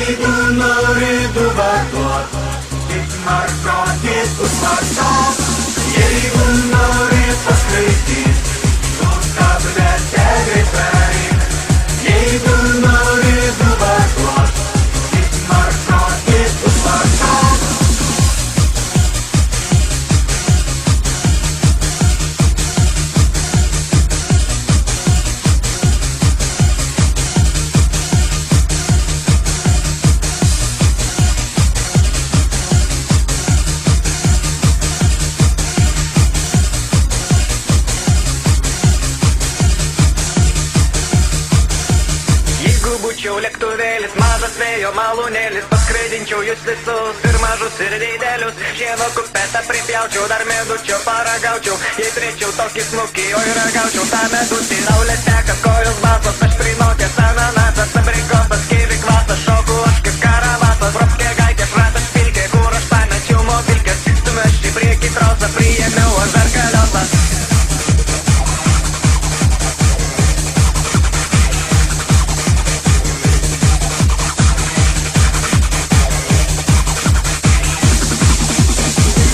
Jeigu nori dubatuot, tik maršruokit užmaršok. Jeigu nori paskraidyt, tu tabletę greit praeik. Jeigu nori dubatuot, tik maršruokit užmaršok. Būčiau lėktuvėlis, mažas vėjo malūnėlis, paskraidinčiau jūs visus, ir mažus, ir didelius. Šieno kupetą pripjaučiau, dar medučio paragaučiau. Jei turėčiau tokį snukį, oi ragaučiau tą medutį. Saulės teka, kojos basos, aš prinokęs ananasas, abrikosas, kivi kvasas, šoku aš kaip karavasas. Bropskė gaitė, šratas pilkė, kur aš pamečiau mobilkės. Stumiu aš į priekį trosą, priėmiau aš dar kaliosą.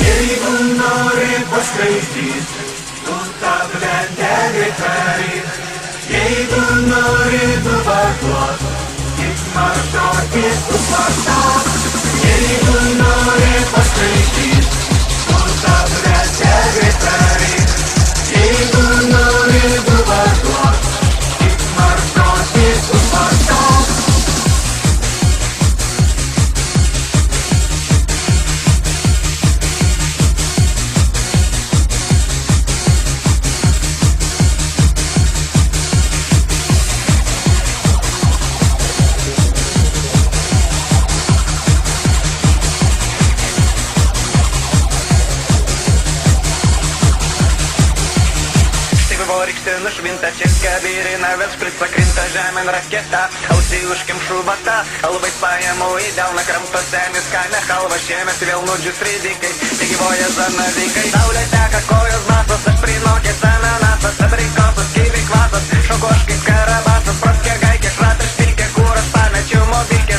Jeigu nori paskraidyt, tu tabletę greit praeik. Jeigu nori dubatuot, tik maršruokit užmaršok. Jeigu nori paskraidyt, tu tabletę greit praeik. Jeigu nori dubatuot, tik maršruokit užmaršok. Vorykštė nušvinta, česka birina, vėl šprica krinta žemėn raketa. Ausį užkimšu batą, alvais pajamų į delną, kramto senis kaime halva, šiemet vėl nudžius ridikai, tegyvoja zanavykai. Saulė teka, kojos basos, aš prinokęs ananasas, abrikosas, kivi kvasas, šoku aš kaip karabasas, proskė gaikė, šratas pilkė, kur aš pamečiau mobilkę.